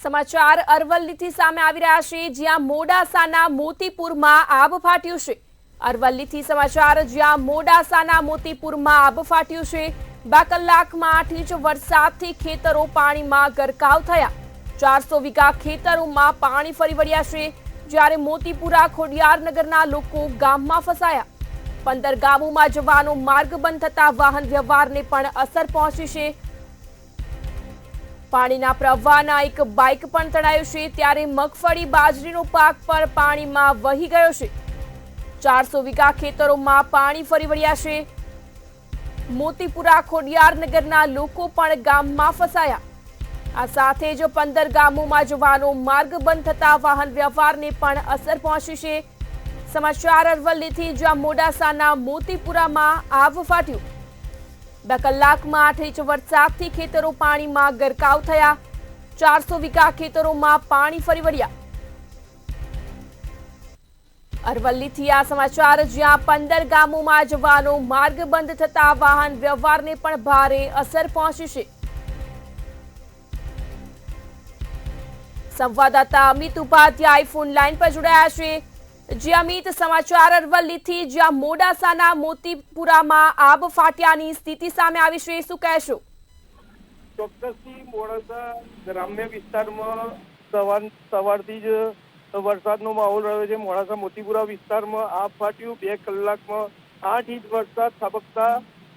સમાચાર અરવલ્લીથી સામે આવી રહ્યા છે, જ્યાં મોડાસાના મોતીપુરમાં આબ ફાટ્યું છે। અરવલ્લીથી સમાચાર, જ્યાં મોડાસાના મોતીપુરમાં આબ ફાટ્યું છે। 2 કલાકમાં 8 ઇંચ વરસાદથી ખેતરો પાણીમાં ગરકાવ થયા। 400 વીઘા ખેતરોમાં પાણી ફરી વળ્યા છે, જ્યારે મોતીપુરા ખોડિયારનગરના લોકો ગામમાં ફસાયા। 15 ગામોમાં જવાનો માર્ગ બંધ થતા વાહન વ્યવહારને પણ અસર પહોંચી છે। પાણીના પ્રવાહના એક બાઇક પણ તણાયું છે, ત્યારે મગફળી બાજરીનો પાક પર પાણીમાં વહી ગયો છે। 400 વીઘા ખેતરોમાં પાણી ફરી વળ્યા છે। મોતીપુરા ખોડિયારનગરના લોકો પણ ગામમાં ફસાયા। આ સાથે જ 15 ગામોમાં જવાનો માર્ગ બંધ થતા વાહન વ્યવહારને પણ અસર પહોંચી છે। સમાચાર અરવલ્લીથી, જ્યાં મોડાસાના મોતીપુરામાં આવ ફાટ્યું। 2 કલાકમાં 8 ઇંચ વરસાદથી ખેતરો પાણીમાં ગરકાવ થયા। 400 વીઘા ખેતરોમાં પાણી ફરી વળ્યા। અરવલ્લીથી આ સમાચાર, જ્યાં 15 ગામોમાં જવાનો માર્ગ બંધ થતા વાહન વ્યવહારને પણ ભારે અસર પહોંચી છે। સંવાદદાતા અમિત ઉપાધ્યાય ફોન લાઈન પર જોડાયા છે। જી અમિત, સમાચાર અરવલ્લીથી, જ્યાં મોડાસાના મોતીપુરામાં આબ ફાટ્યાની સ્થિતિ સામે આવી છે, શું કહેશો? ચોક્કસથી મોડાસા ગ્રામ્ય વિસ્તારમાં સવારથી જ વરસાદનો માહોલ રહ્યો છે। મોડાસા મોતીપુરા વિસ્તારમાં આબ ફાટ્યું। 2 કલાકમાં 8 ઇંચ વરસાદ ખાબકતા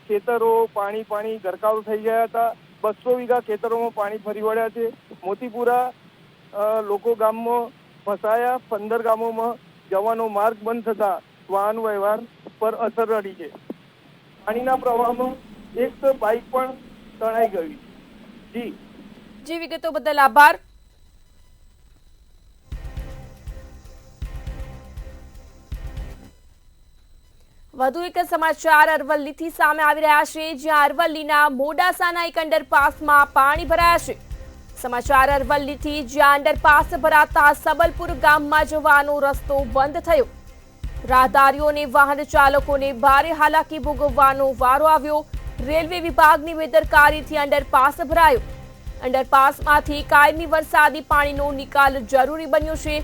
ખેતરો પાણી ગરકાવ થઈ ગયા હતા। 200 વીઘા ખેતરોમાં પાણી ફરી વળ્યા છે। મોતીપુરા લોકો ગામમાં ફસાયા। 15 ગામોમાં જવાનો માર્ગ બંધ થતા વાહન વ્યવહાર પર અસર પડી છે। પાણીના પ્રવાહમાં એક બાઇક પણ તણાઈ ગઈ। જી વિગતો બદલ આભાર। વધુ એક સમાચાર અરવલ્લીથી સામે આવી રહ્યા છે, જ્યાં અરવલ્લીના મોડાસાના એક અંડરપાસમાં પાણી ભરાયા છે। સમાચાર અરવલ્લીથી, જ્યાં અંડરપાસ ભરાતા સબલપુર ગામમાં જવાનો રસ્તો બંધ થયો। રાહદારીઓને વાહન ચાલકોને ભારે હાલાકી ભોગવવાનો વારો આવ્યો। રેલવે વિભાગની બેદરકારીથી અંડરપાસ ભરાયો। અંડરપાસમાંથી કાયમી વરસાદી પાણીનો નિકાલ જરૂરી બન્યો છે।